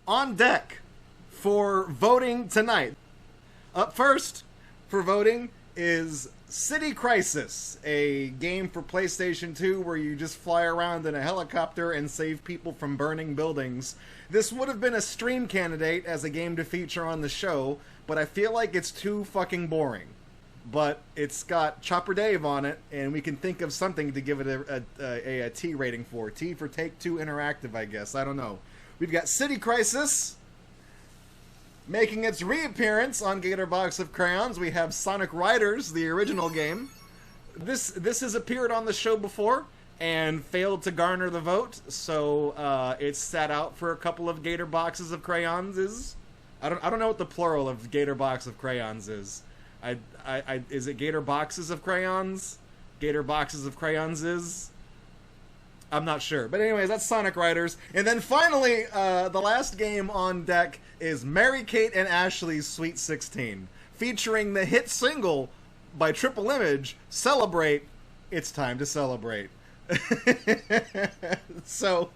on deck for voting tonight. Up first for voting is City Crisis, a game for PlayStation 2 where you just fly around in a helicopter and save people from burning buildings. This would have been a stream candidate as a game to feature on the show, but I feel like it's too fucking boring. But it's got Chopper Dave on it, and we can think of something to give it a T rating for. T for Take-Two Interactive, I guess. I don't know. We've got City Crisis. Making its reappearance on Gatorbox of Crayons, we have Sonic Riders, the original game. This has appeared on the show before and failed to garner the vote, so it's sat out for a couple of Gator Boxes of Crayons. I don't know what the plural of Gator Box of Crayons is. Is it Gator Boxes of Crayons? Gator Boxes of Crayons is? I'm not sure. But anyways, that's Sonic Riders. And then finally, the last game on deck is Mary-Kate and Ashley's Sweet 16, featuring the hit single by Triple Image, Celebrate, It's Time to Celebrate. So,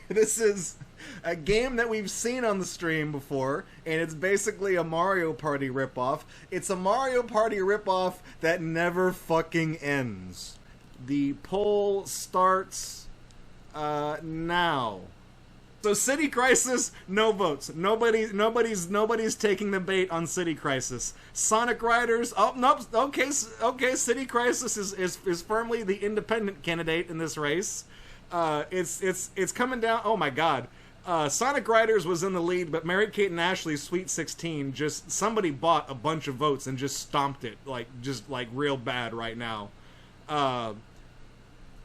this is a game that we've seen on the stream before, and it's basically a Mario Party ripoff. It's a Mario Party ripoff that never fucking ends. The poll starts now. So City Crisis, no votes. Nobody's taking the bait on City Crisis. Sonic Riders, oh nope. Okay. City Crisis is firmly the independent candidate in this race. It's coming down. Oh my God. Sonic Riders was in the lead, but Mary-Kate and Ashley's Sweet 16 just somebody bought a bunch of votes and just stomped it like real bad right now.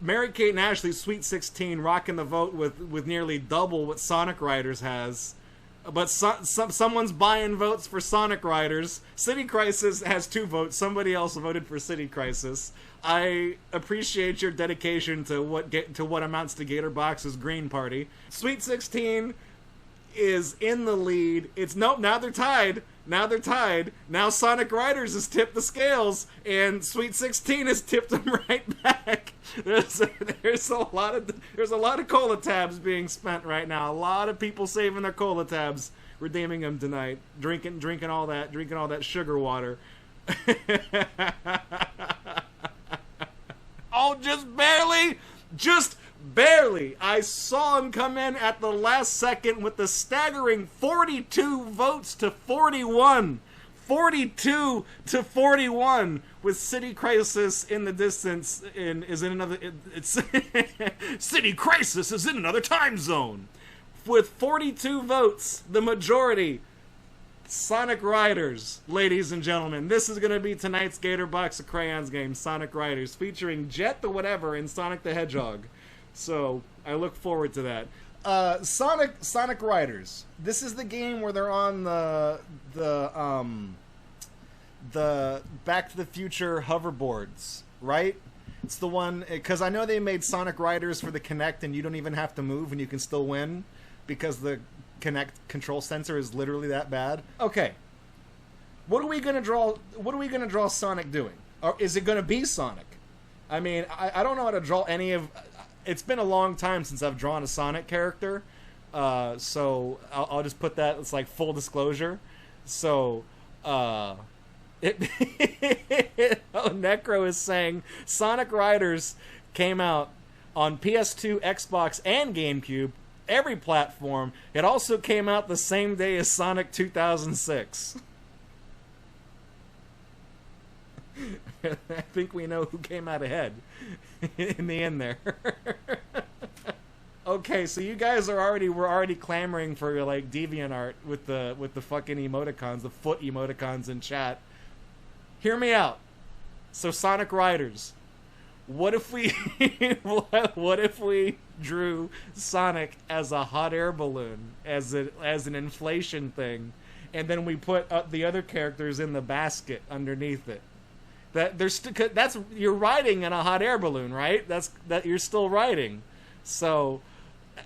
Mary-Kate and Ashley's Sweet 16 rocking the vote with nearly double what Sonic Riders has. But someone's buying votes for Sonic Riders. City Crisis has 2 votes. Somebody else voted for City Crisis. I appreciate your dedication to what amounts to Gatorbox's Green Party. Sweet 16 is in the lead. Now they're tied. Now Sonic Riders has tipped the scales, and Sweet 16 has tipped them right back. There's a lot of cola tabs being spent right now. A lot of people saving their cola tabs, redeeming them tonight, drinking all that sugar water. Oh, just barely. I saw him come in at the last second with the staggering 42 votes to 41. 42 to 41 with City Crisis in the distance. City Crisis is in another time zone. With 42 votes, the majority, Sonic Riders, ladies and gentlemen. This is going to be tonight's Gator Box of Crayons game, Sonic Riders, featuring Jet the Whatever and Sonic the Hedgehog. So, I look forward to that. Sonic Riders. This is the game where they're on the Back to the Future hoverboards, right? It's the one, because I know they made Sonic Riders for the Kinect and you don't even have to move and you can still win because the Kinect control sensor is literally that bad. Okay. What are we gonna draw Sonic doing? Or is it gonna be Sonic? I mean, I don't know how to draw any of... It's been a long time since I've drawn a Sonic character, so I'll just put that. It's like full disclosure. So, oh, Necro is saying Sonic Riders came out on PS2, Xbox, and GameCube, every platform. It also came out the same day as Sonic 2006. I think we know who came out ahead in the end there. Okay, so you guys were already clamoring for like DeviantArt with the fucking emoticons, the foot emoticons in chat. Hear me out. So Sonic Riders. What if we drew Sonic as a hot air balloon, as an inflation thing, and then we put the other characters in the basket underneath it? That's you're riding in a hot air balloon, right? That you're still riding. So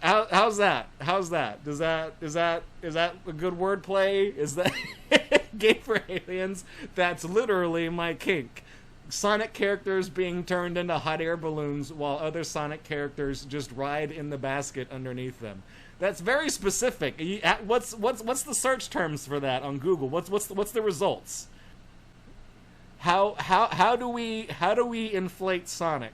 how's that? Is that a good wordplay? Is that Game for Aliens? That's literally my kink. Sonic characters being turned into hot air balloons while other Sonic characters just ride in the basket underneath them. That's very specific. What's the search terms for that on Google? What's the results? How do we inflate Sonic?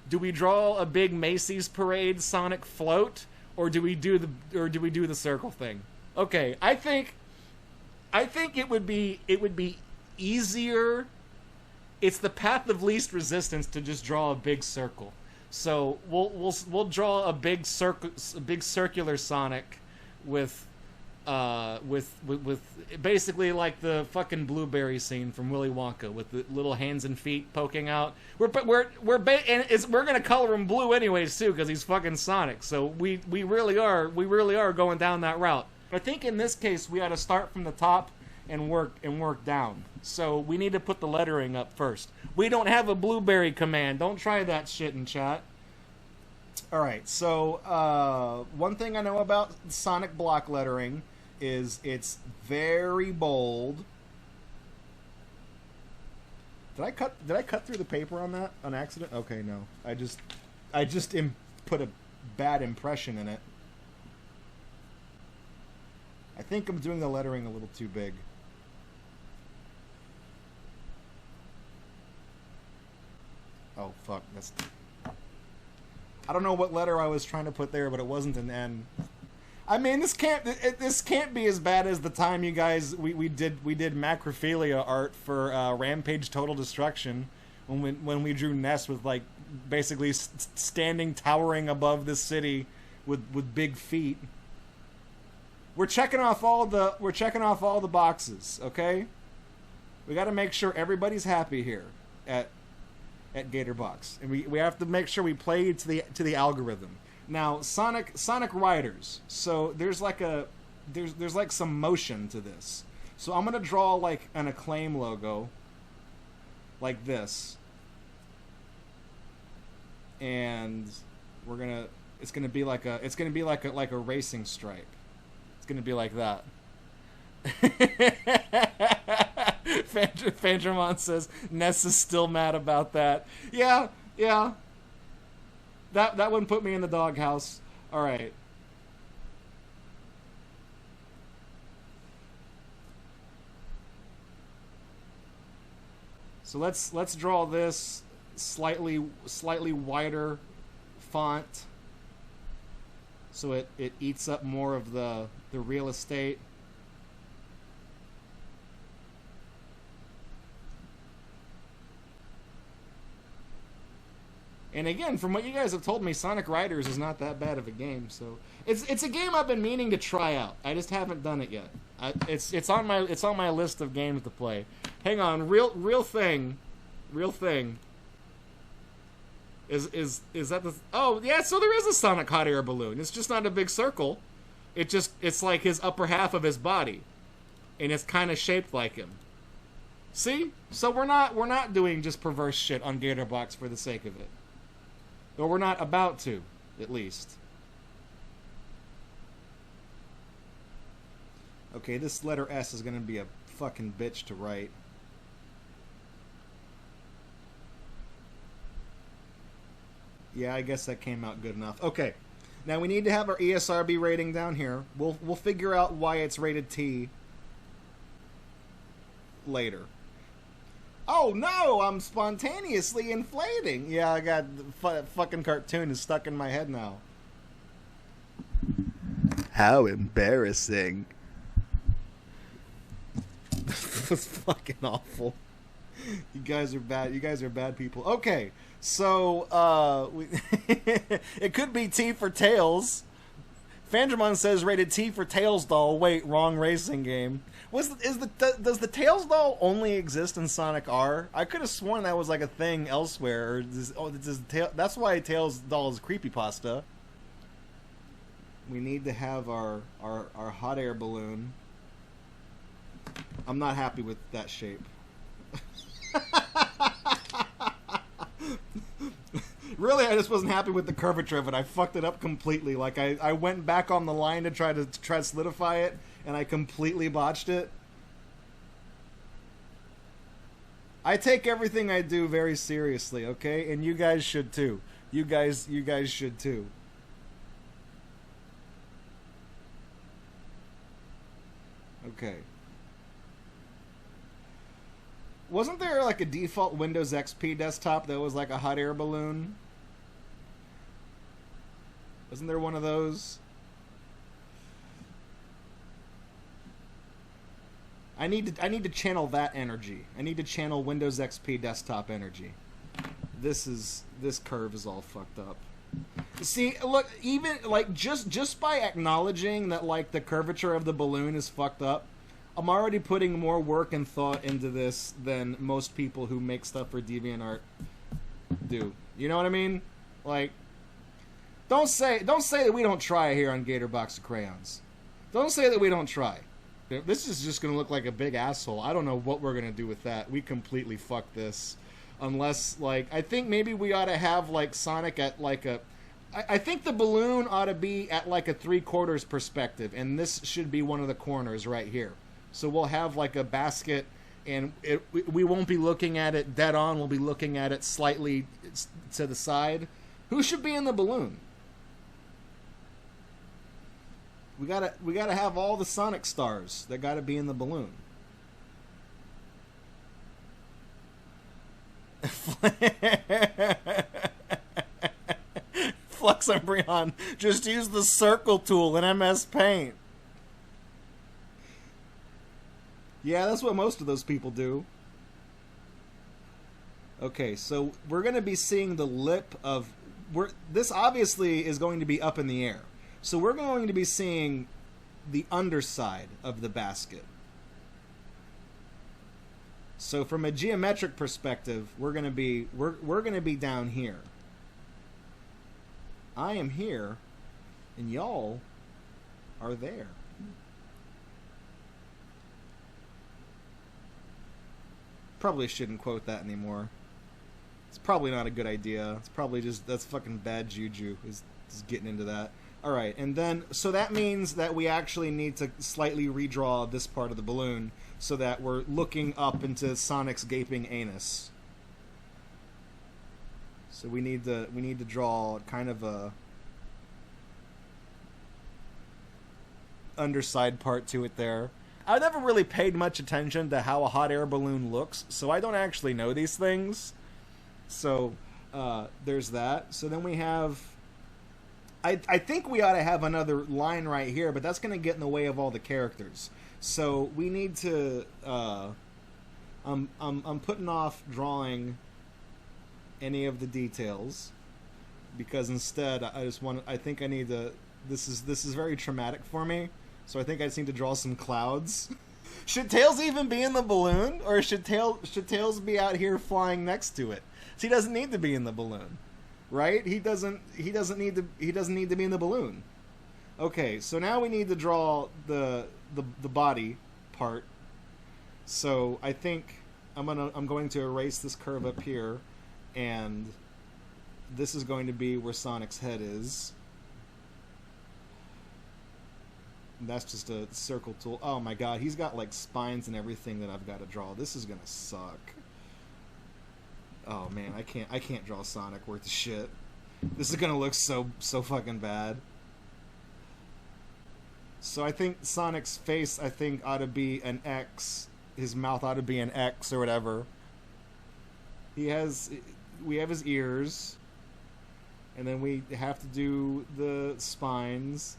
Do we draw a big Macy's parade Sonic float, or do we do the circle thing? Okay, I think it would be easier. It's the path of least resistance to just draw a big circle. So we'll draw a big circular Sonic with basically like the fucking blueberry scene from Willy Wonka with the little hands and feet poking out. We're gonna color him blue anyways too because he's fucking Sonic. So we really are going down that route. I think in this case we ought to start from the top and work down. So we need to put the lettering up first. We don't have a blueberry command. Don't try that shit in chat. Alright, so one thing I know about Sonic block lettering is it's very bold. Did I cut through the paper on that on accident? Okay, no. I just put a bad impression in it. I think I'm doing the lettering a little too big. Oh, fuck. I don't know what letter I was trying to put there, but it wasn't an N. I mean, this can't be as bad as the time you guys we did macrophilia art for Rampage Total Destruction when we drew Ness with like basically standing towering above the city with big feet. We're checking off all the boxes, okay? We got to make sure everybody's happy here at Gatorbox, and we have to make sure we play to the algorithm. Now, Sonic Riders. So there's like some motion to this. So I'm gonna draw like an Acclaim logo, like this, and it's gonna be like a racing stripe. It's gonna be like that. Fandramon says Ness is still mad about that. Yeah. That wouldn't put me in the doghouse. All right. So let's draw this slightly wider font, so it eats up more of the real estate. And again, from what you guys have told me, Sonic Riders is not that bad of a game. So it's a game I've been meaning to try out. I just haven't done it yet. It's on my list of games to play. Hang on, real thing. Is that the? Oh yeah, so there is a Sonic hot air balloon. It's just not a big circle. It's like his upper half of his body, and it's kind of shaped like him. See? So we're not doing just perverse shit on Gatorbox for the sake of it. Or we're not about to, at least. Okay, this letter S is going to be a fucking bitch to write. Yeah, I guess that came out good enough. Okay, now we need to have our ESRB rating down here. We'll figure out why it's rated T later. Oh no, I'm spontaneously inflating. Yeah, I got the fucking cartoon is stuck in my head now. How embarrassing. This was fucking awful. You guys are bad. You guys are bad people. Okay, so it could be T for Tails. Fandramon says rated T for Tails doll. Wait, wrong racing game. Does the Tails doll only exist in Sonic R? I could have sworn that was like a thing elsewhere. That's why Tails doll is creepypasta. We need to have our hot air balloon. I'm not happy with that shape. Really, I just wasn't happy with the curvature of it. I fucked it up completely. Like I went back on the line to try to solidify it, and I completely botched it. I take everything I do very seriously, okay? And you guys should too. You guys should too. Okay. Wasn't there like a default Windows XP desktop that was like a hot air balloon? Wasn't there one of those? I need to channel that energy. I need to channel Windows XP desktop energy. This curve is all fucked up. See, look, even like just by acknowledging that like the curvature of the balloon is fucked up, I'm already putting more work and thought into this than most people who make stuff for DeviantArt do. You know what I mean? Like, don't say that we don't try here on Gatorbox of Crayons. Don't say that we don't try. This is just gonna look like a big asshole. I don't know what we're gonna do with that. We completely fucked this. Unless, like, I think maybe we ought to have, like, Sonic at, like, a... I think the balloon ought to be at, like, a 3/4 perspective, and this should be one of the corners right here. So we'll have, like, a basket, and we won't be looking at it dead on. We'll be looking at it slightly to the side. Who should be in the balloon? We gotta have all the Sonic stars that gotta be in the balloon. Flux Embryon, just use the circle tool in MS Paint. Yeah, that's what most of those people do. Okay, so we're going to be seeing the lip of... This obviously is going to be up in the air. So we're going to be seeing the underside of the basket. So from a geometric perspective, we're going to be down here. I am here, and y'all are there. Probably shouldn't quote that anymore. It's probably not a good idea. It's probably that's fucking bad juju, is getting into that. Alright, and then, so that means that we actually need to slightly redraw this part of the balloon so that we're looking up into Sonic's gaping anus. So we need to draw kind of a underside part to it there. I've never really paid much attention to how a hot air balloon looks, so I don't actually know these things. So there's that. So then we have... I think we ought to have another line right here, but that's going to get in the way of all the characters. So we need to... I'm putting off drawing any of the details because instead I think I need to... This is very traumatic for me. So I think I just need to draw some clouds. Should Tails even be in the balloon, or should Tails be out here flying next to it? So he doesn't need to be in the balloon, right? He doesn't need to be in the balloon. Okay, so now we need to draw the body part. So I think I'm going to erase this curve up here, and this is going to be where Sonic's head is. That's just a circle tool. Oh my god, he's got like spines and everything that I've got to draw. This is gonna suck. Oh man, I can't draw Sonic worth of shit. This is gonna look so fucking bad. So I think Sonic's face ought to be an X. His mouth ought to be an X or whatever. We have his ears, and then we have to do the spines.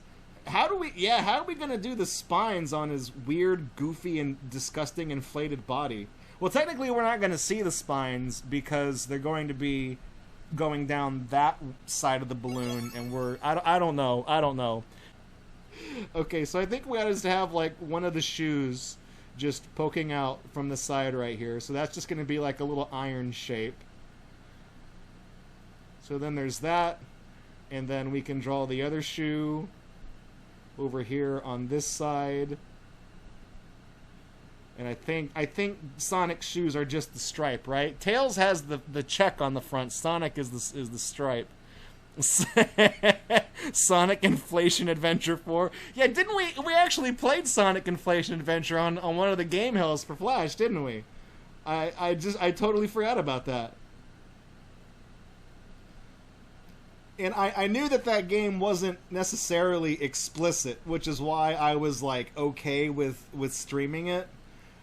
How are we gonna do the spines on his weird, goofy, and disgusting inflated body? Well, technically we're not gonna see the spines because they're going to be going down that side of the balloon, and I don't know. Okay, so I think we ought to just have like one of the shoes just poking out from the side right here. So that's just gonna be like a little iron shape. So then there's that, and then we can draw the other shoe over here on this side. And I think Sonic's shoes are just the stripe, right? Tails has the check on the front. Sonic is the stripe. Sonic Inflation Adventure 4. Yeah, didn't we actually played Sonic Inflation Adventure on one of the game hills for Flash, didn't we? I totally forgot about that. And I knew that that game wasn't necessarily explicit, which is why I was like okay with streaming it.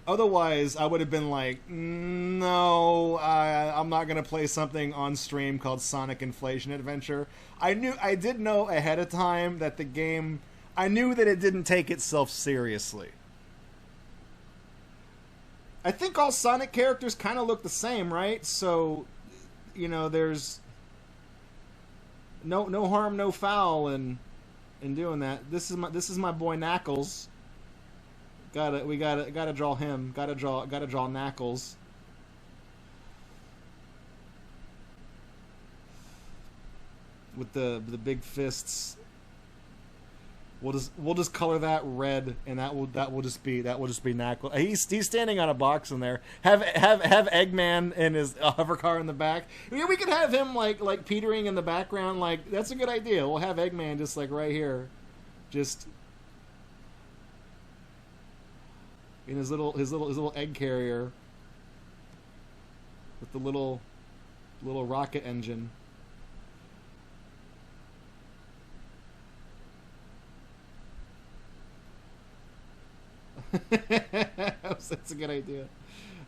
Otherwise, I would have been like, no, I'm not gonna play something on stream called Sonic Inflation Adventure. I did know ahead of time that the game, I knew that it didn't take itself seriously. I think all Sonic characters kind of look the same, right? So, you know, there's no harm, no foul in doing that. This is my boy Knuckles. Gotta draw him. Gotta draw Knuckles. With the big fists. We'll just color that red, and that will just be Knuckles. He's standing on a box in there. Have Eggman in his hover car in the back. I mean, we could have him like petering in the background. Like, that's a good idea. We'll have Eggman just like right here, just in his little egg carrier with the little rocket engine. That's a good idea.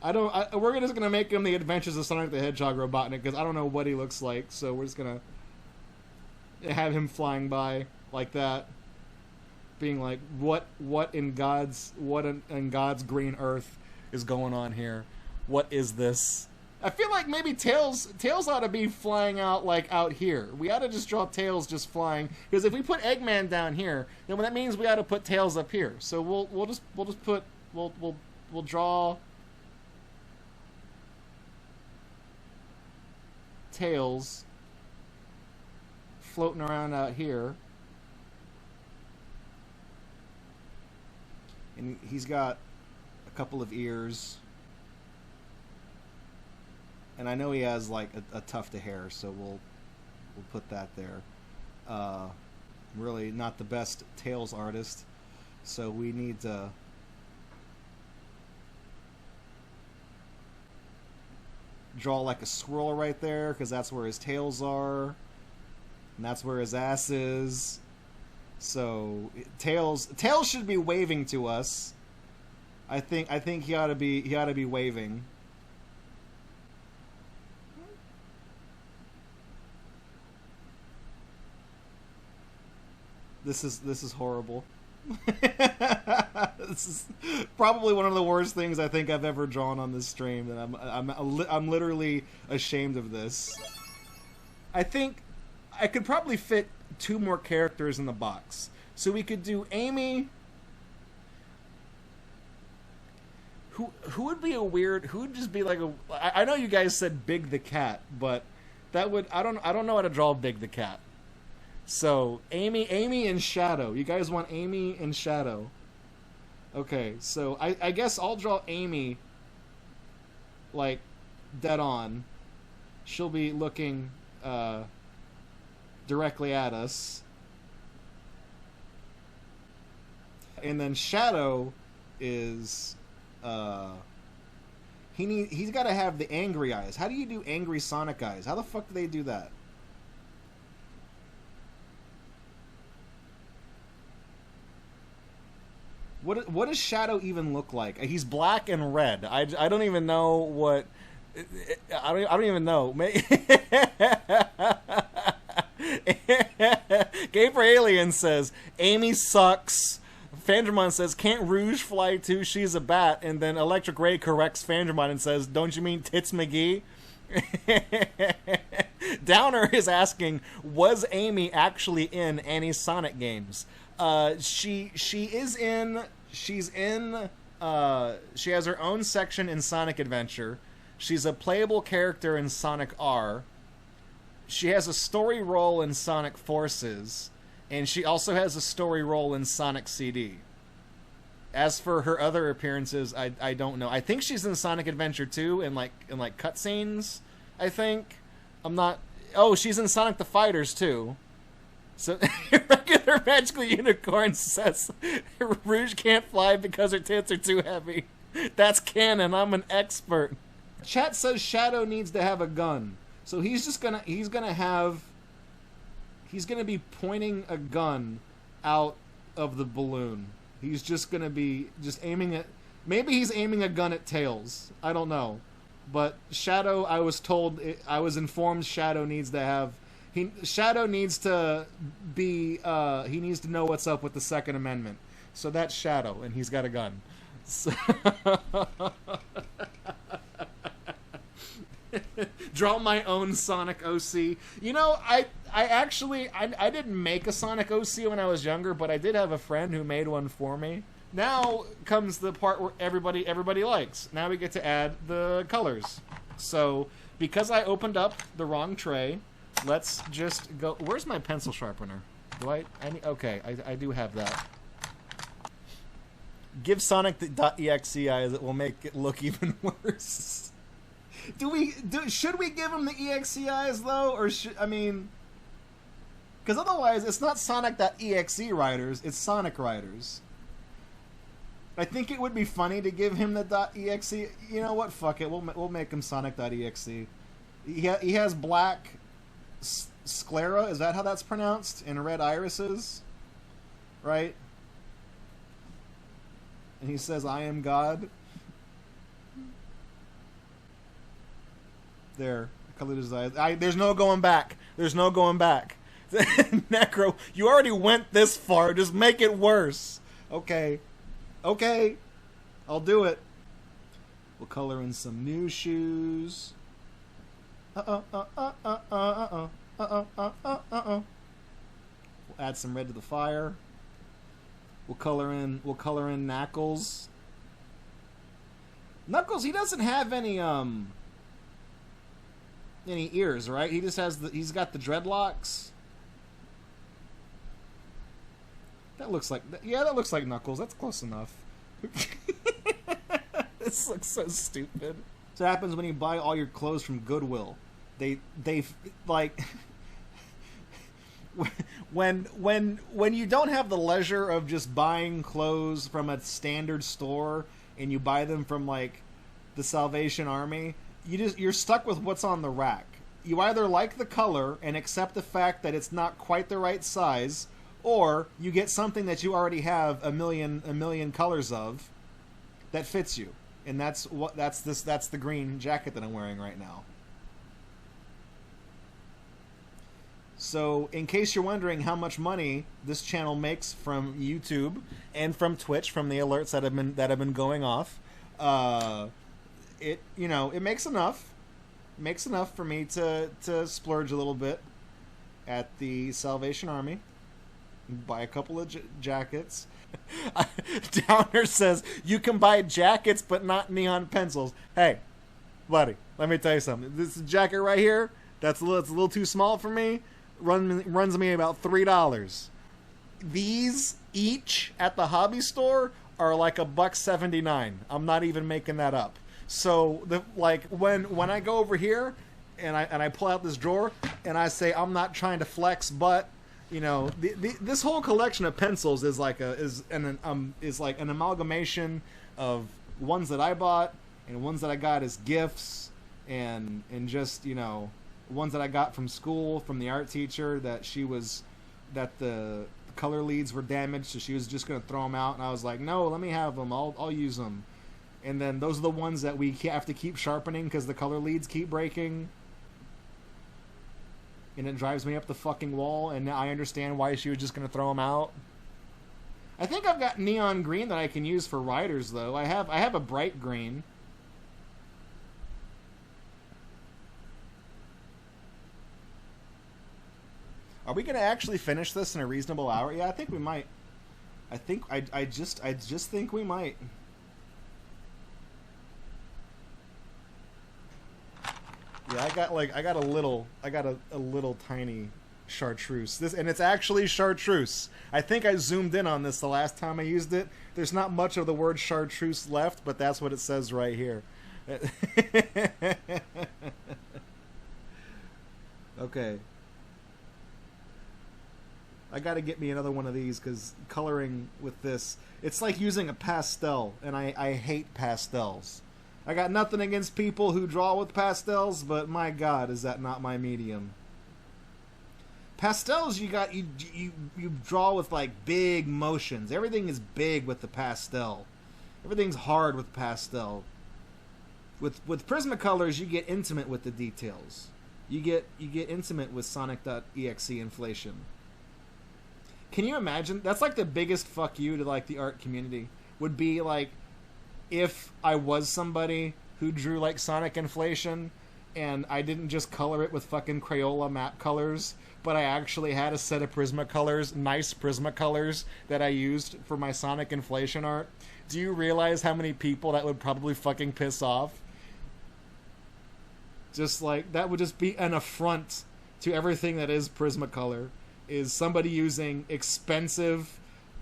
We're just gonna make him the Adventures of Sonic the Hedgehog Robotnik, because I don't know what he looks like, so we're just gonna have him flying by like that, being like, what in God's green earth is going on here? What is this? I feel like maybe Tails ought to be flying out like out here. We ought to just draw Tails just flying, because if we put Eggman down here, then that means we ought to put Tails up here. So we'll draw Tails floating around out here, and he's got a couple of ears. And I know he has like a tuft of hair, so we'll put that there. Really not the best Tails artist, so we need to draw like a swirl right there, because that's where his tails are, and that's where his ass is. So Tails should be waving to us. I think he ought to be waving. This is horrible. This is probably one of the worst things I think I've ever drawn on this stream, and I'm literally ashamed of this. I think I could probably fit 2 more characters in the box. So we could do Amy. Who would be a weird? Who would just be like a? I know you guys said Big the Cat, but that would I don't know how to draw Big the Cat. So, Amy and Shadow. You guys want Amy and Shadow. Okay, so I guess I'll draw Amy, like, dead on. She'll be looking directly at us. And then Shadow is... he's got to have the angry eyes. How do you do angry Sonic eyes? How the fuck do they do that? What does Shadow even look like? He's black and red. I don't even know what... I don't even know. Gay for Alien says, Amy sucks. Fandramon says, can't Rouge fly too? She's a bat. And then Electric Ray corrects Fandramon and says, don't you mean Tits McGee? Downer is asking, was Amy actually in any Sonic games? She has her own section in Sonic Adventure. She's a playable character in Sonic R. She has a story role in Sonic Forces, and she also has a story role in Sonic CD. As for her other appearances, I don't know. I think she's in Sonic Adventure 2 in cutscenes, I think. I'm not... Oh, she's in Sonic the Fighters too. So, regular magical unicorn says Rouge can't fly because her tits are too heavy. That's canon. I'm an expert. Chat says Shadow needs to have a gun. So he's gonna have he's gonna be pointing a gun out of the balloon. He's just gonna be aiming at. Maybe he's aiming a gun at Tails. I don't know, but Shadow. I was informed Shadow needs to have. Shadow needs to be. He needs to know what's up with the Second Amendment. So that's Shadow, and he's got a gun. So draw my own Sonic OC. You know, I actually didn't make a Sonic OC when I was younger, but I did have a friend who made one for me. Now comes the part where everybody likes. Now we get to add the colors. So because I opened up the wrong tray, let's just go. Where's my pencil sharpener? Do I need, okay, I do have that. Give Sonic.exe eyes. It will make it look even worse. Should we give him the EXE eyes though, or I mean, because otherwise it's not Sonic.exe writers, it's Sonic writers. I think it would be funny to give him the .exe. You know what? Fuck it. We'll make him Sonic.exe. He has black sclera. Is that how that's pronounced? And red irises, right? And he says, "I am God." There, colored his eyes. There's no going back. There's no going back. Necro, you already went this far. Just make it worse. Okay. Okay. I'll do it. We'll color in some new shoes. We'll add some red to the fire. We'll color in Knuckles. Knuckles, he doesn't have any ears, right? He just has he's got the dreadlocks. That looks like Knuckles. That's close enough. This looks so stupid. So what happens when you buy all your clothes from Goodwill? They like when you don't have the leisure of just buying clothes from a standard store and you buy them from like the Salvation Army, you're stuck with what's on the rack. You either like the color and accept the fact that it's not quite the right size, or you get something that you already have a million colors of that fits you. And that's the green jacket that I'm wearing right now. So, in case you're wondering how much money this channel makes from YouTube and from Twitch, from the alerts that have been going off, it makes enough. It makes enough for me to splurge a little bit at the Salvation Army, buy a couple of jackets. Downer says you can buy jackets but not neon pencils. Hey, buddy, let me tell you something. This jacket right here, it's a little too small for me. Runs me about $3. These each at the hobby store are like $1.79. I'm not even making that up. So when I go over here and I pull out this drawer and I say I'm not trying to flex, but you know, this whole collection of pencils is like an amalgamation of ones that I bought and ones that I got as gifts and just, you know, ones that I got from school from the art teacher that the color leads were damaged, so she was just going to throw them out, and I was like, no, let me have them. I'll use them. And then those are the ones that we have to keep sharpening because the color leads keep breaking. And it drives me up the fucking wall, and now I understand why she was just going to throw them out. I think I've got neon green that I can use for riders, though. I have a bright green. Are we going to actually finish this in a reasonable hour? Yeah, I think we might. I just think we might. Yeah, I got a little tiny chartreuse. And it's actually chartreuse. I think I zoomed in on this the last time I used it. There's not much of the word chartreuse left, but that's what it says right here. Okay. I gotta get me another one of these because coloring with this, it's like using a pastel, and I hate pastels. I got nothing against people who draw with pastels, but my God, is that not my medium. Pastels, you draw with like big motions. Everything is big with the pastel. Everything's hard with pastel. With Prismacolors, you get intimate with the details. You get intimate with Sonic.exe inflation. Can you imagine? That's like the biggest fuck you to like the art community. Would be like if I was somebody who drew like Sonic inflation and I didn't just color it with fucking Crayola map colors, but I actually had a set of Prismacolors, nice Prismacolors that I used for my Sonic inflation art. Do you realize how many people that would probably fucking piss off? Just like, that would just be an affront to everything that is Prismacolor, is somebody using expensive,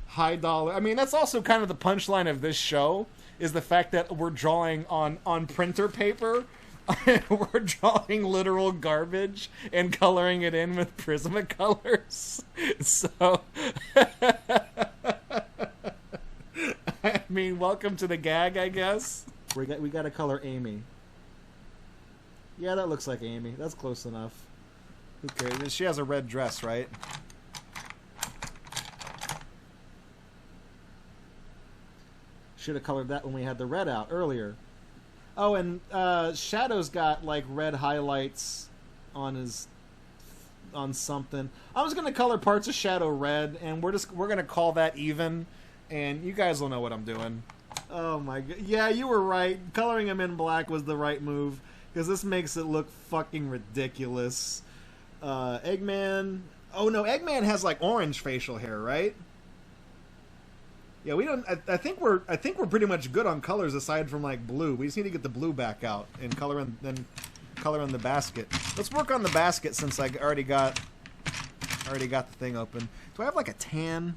high dollar... I mean, that's also kind of the punchline of this show, is the fact that we're drawing on printer paper. We're drawing literal garbage and coloring it in with Prismacolors. So... I mean, welcome to the gag, I guess. We got to color Amy. Yeah, that looks like Amy. That's close enough. Okay, she has a red dress, right? Should have colored that when we had the red out earlier. Oh, and Shadow's got like red highlights on something. I was gonna color parts of Shadow red, and we're gonna call that even. And you guys will know what I'm doing. Oh my god. Yeah, you were right. Coloring him in black was the right move. Because this makes it look fucking ridiculous. Eggman... Oh no, Eggman has like orange facial hair, right? Yeah, we don't... I think we're pretty much good on colors aside from like blue. We just need to get the blue back out and color in the basket. Let's work on the basket since I already got the thing open. Do I have like a tan?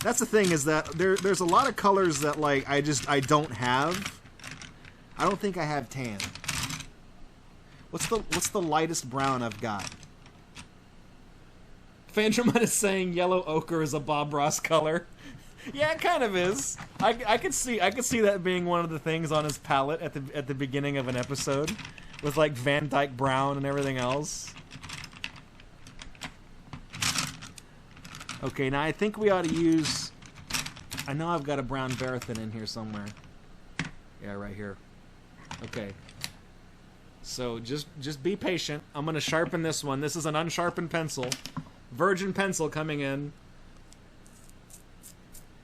That's the thing, is that there's a lot of colors that like I don't have. I don't think I have tan. What's the lightest brown I've got? Phantomon is saying yellow ochre is a Bob Ross color. Yeah, it kind of is. I could see that being one of the things on his palette at the beginning of an episode, with like Van Dyke brown and everything else. Okay, now I think we ought to use... I know I've got a brown Verithin in here somewhere. Yeah, right here. Okay. So just be patient. I'm going to sharpen this one. This is an unsharpened pencil. Virgin pencil coming in.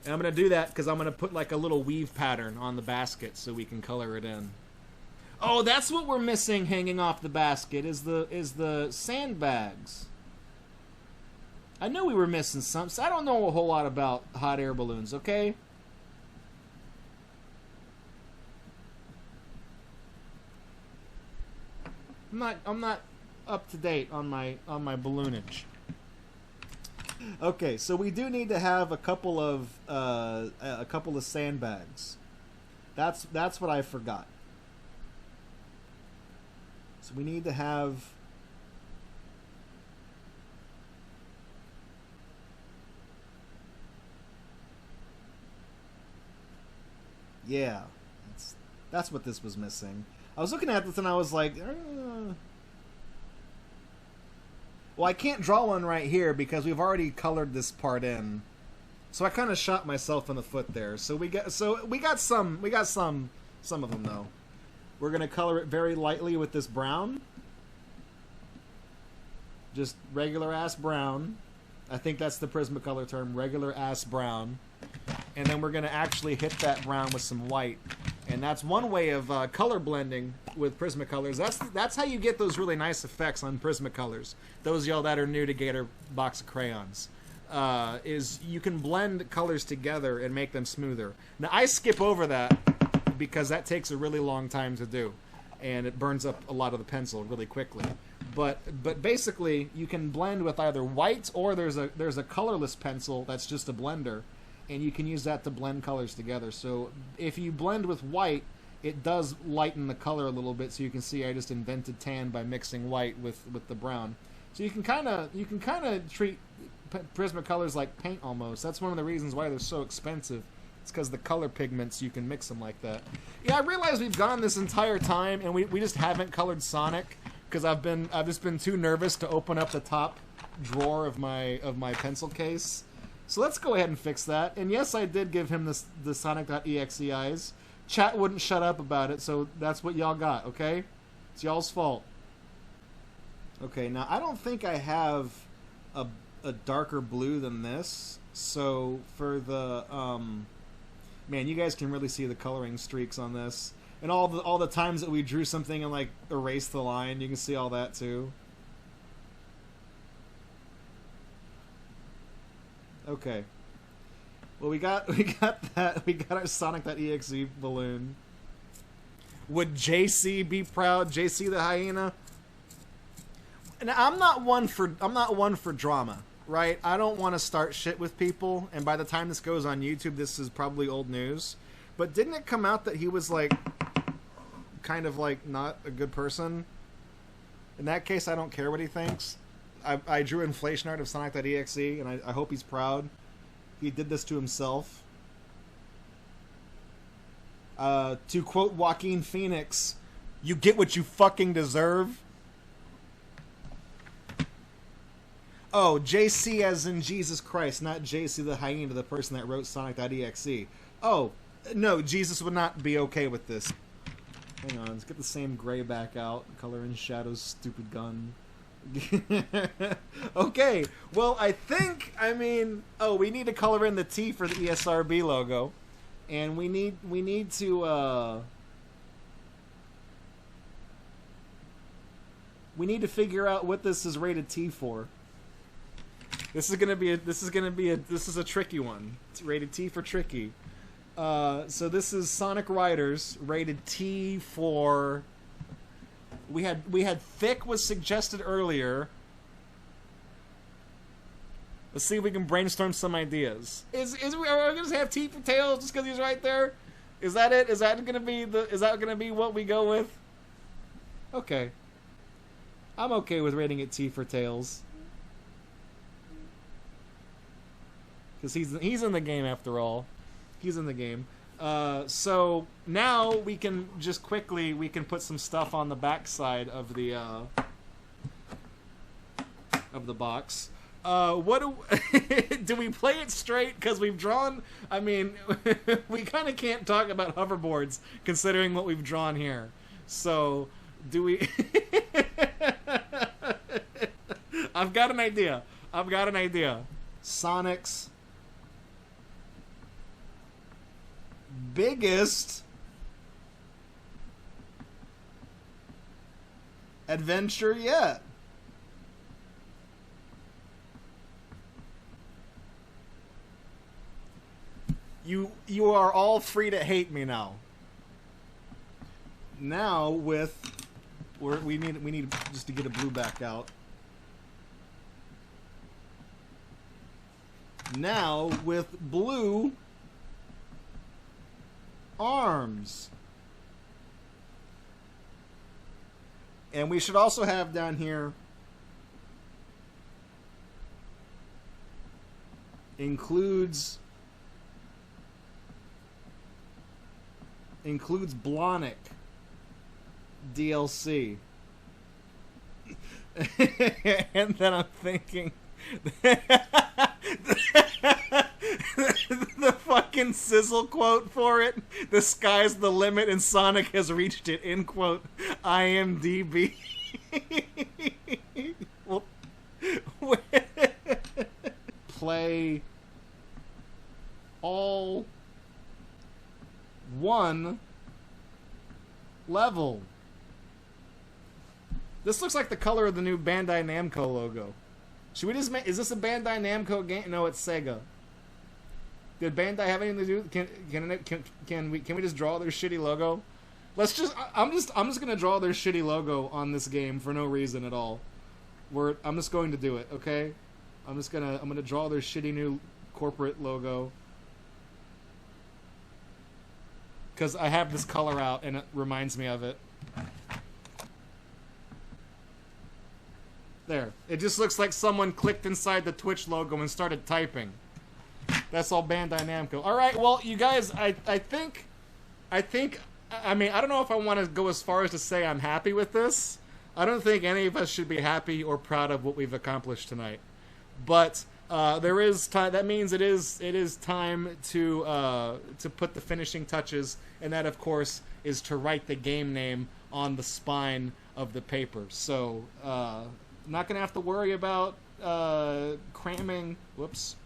And I'm going to do that because I'm going to put like a little weave pattern on the basket so we can color it in. Oh, that's what we're missing hanging off the basket is the sandbags. I knew we were missing some. So I don't know a whole lot about hot air balloons, okay? I'm not up to date on my balloonage. Okay, so we do need to have a couple of sandbags. That's what I forgot. So we need to have... Yeah, that's what this was missing. I was looking at this and I was like, well, I can't draw one right here because we've already colored this part in. So I kind of shot myself in the foot there. So we got some of them though. We're gonna color it very lightly with this brown, just regular ass brown. I think that's the Prismacolor term, regular ass brown. And then we're going to actually hit that brown with some white. And that's one way of color blending with Prismacolors. That's how you get those really nice effects on Prismacolors. Those of y'all that are new to Gatorbox of Crayons. Is you can blend colors together and make them smoother. Now, I skip over that because that takes a really long time to do. And it burns up a lot of the pencil really quickly. But basically, you can blend with either white or there's a colorless pencil that's just a blender. And you can use that to blend colors together. So if you blend with white, it does lighten the color a little bit. So you can see I just invented tan by mixing white with the brown. So you can kind of treat Prismacolors like paint almost. That's one of the reasons why they're so expensive. It's because the color pigments, you can mix them like that. Yeah, I realize we've gone this entire time and we just haven't colored Sonic because I've just been too nervous to open up the top drawer of my pencil case. So let's go ahead and fix that. And yes, I did give him the Sonic.exe eyes. Chat wouldn't shut up about it, so that's what y'all got, okay? It's y'all's fault. Okay, now I don't think I have a darker blue than this. So for the man, you guys can really see the coloring streaks on this. And all the times that we drew something and like erased the line, you can see all that too. Okay. Well, we got that. We got our Sonic.exe balloon. Would JC be proud? JC the hyena? And I'm not one for drama, right? I don't want to start shit with people, and by the time this goes on YouTube, this is probably old news. But didn't it come out that he was like kind of like not a good person? In that case, I don't care what he thinks. I drew inflation art of Sonic.exe, and I hope he's proud. He did this to himself. To quote Joaquin Phoenix, "You get what you fucking deserve." Oh, JC as in Jesus Christ, not JC the hyena, the person that wrote Sonic.exe. Oh, no, Jesus would not be okay with this. Hang on, let's get the same gray back out. Color in shadows, stupid gun. Okay, well, I mean, oh, we need to color in the T for the ESRB logo. And we need to figure out what this is rated T for. This is a tricky one. It's rated T for tricky. So this is Sonic Riders, rated T for... We had thick was suggested earlier. Let's see if we can brainstorm some ideas. Are we gonna just have T for Tails just because he's right there? Is that it? Is that gonna be what we go with? Okay. I'm okay with rating it T for Tails. Because he's in the game after all. He's in the game. So now we can just quickly put some stuff on the backside of the box. What do we play it straight? Because we've drawn. I mean, we kind of can't talk about hoverboards considering what we've drawn here. So do we? I've got an idea. Sonic's biggest adventure yet. You are all free to hate me now. Now with we need just to get a blue back out. Now with blue arms. And we should also have down here includes Blonic DLC. And then I'm thinking the fucking sizzle quote for it. The sky's the limit and Sonic has reached it, end quote. IMDb. Well, play all one level. This looks like the color of the new Bandai Namco logo. Should we just make... Is this a Bandai Namco game? No, it's Sega. Did Bandai have anything to do? Can we just draw their shitty logo? Let's just... I'm just gonna draw their shitty logo on this game for no reason at all. I'm just going to do it, okay? I'm gonna draw their shitty new corporate logo. Because I have this color out and it reminds me of it. There. It just looks like someone clicked inside the Twitch logo and started typing. That's all Bandai Namco. Alright, well, you guys, I think, I mean, I don't know if I want to go as far as to say I'm happy with this. I don't think any of us should be happy or proud of what we've accomplished tonight. But there is time. That means it is time to put the finishing touches, and that, of course, is to write the game name on the spine of the paper. So, not gonna have to worry about cramming. Whoops,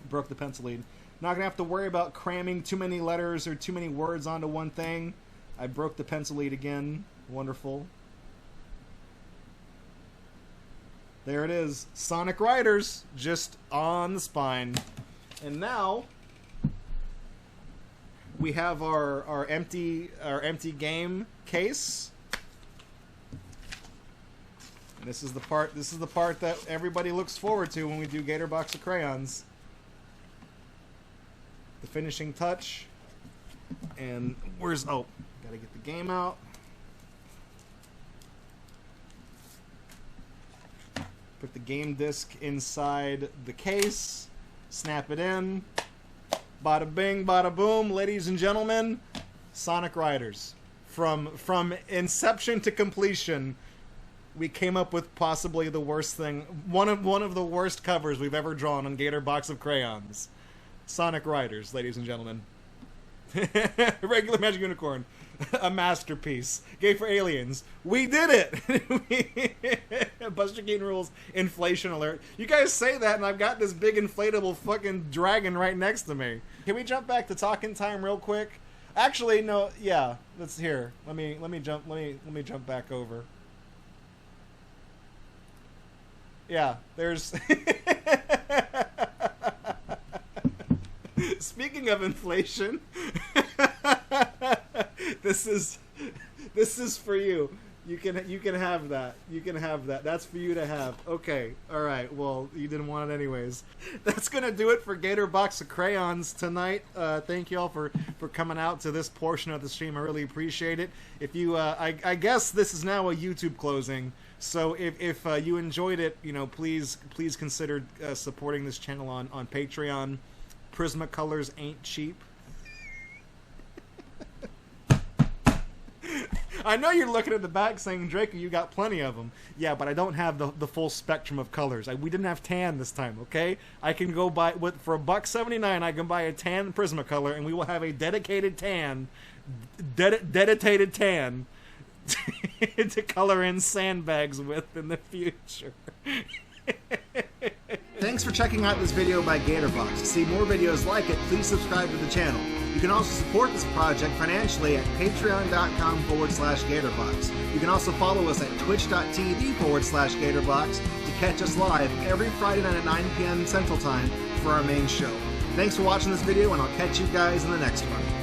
broke the pencil lead. Not gonna have to worry about cramming too many letters or too many words onto one thing. I broke the pencil lead again. Wonderful. There it is. Sonic Riders, just on the spine. And now we have our empty game case. And this is the part that everybody looks forward to when we do Gatorbox of Crayons. The finishing touch. And where's gotta get the game out. Put the game disc inside the case, snap it in, bada bing, bada boom, ladies and gentlemen, Sonic Riders. From inception to completion, we came up with possibly the worst thing, one of the worst covers we've ever drawn on Gatorbox of Crayons. Sonic Riders, ladies and gentlemen. Regular Magic Unicorn. A masterpiece. Gay for aliens. We did it! Buster Keaton rules. Inflation alert. You guys say that and I've got this big inflatable fucking dragon right next to me. Can we jump back to talking time real quick? Actually, no, yeah. Let's here. Let me jump back over. Yeah, there's speaking of inflation, this is for you. You can have that. You can have that. That's for you to have. Okay. All right. Well, you didn't want it anyways. That's gonna do it for Gatorbox of Crayons tonight. Thank you all for coming out to this portion of the stream. I really appreciate it. If you, I guess this is now a YouTube closing. So if you enjoyed it, you know, please consider supporting this channel on Patreon. Prismacolors ain't cheap. I know you're looking at the back saying, Draco, you got plenty of them. Yeah, but I don't have the full spectrum of colors. We didn't have tan this time, okay? I can go buy, for $1.79, I can buy a tan Prismacolor, and we will have a dedicated tan, dedicated tan to color in sandbags with in the future. Thanks for checking out this video by Gatorbox. To see more videos like it, please subscribe to the channel. You can also support this project financially at patreon.com/Gatorbox. You can also follow us at twitch.tv/Gatorbox to catch us live every Friday night at 9 p.m. Central Time for our main show. Thanks for watching this video, and I'll catch you guys in the next one.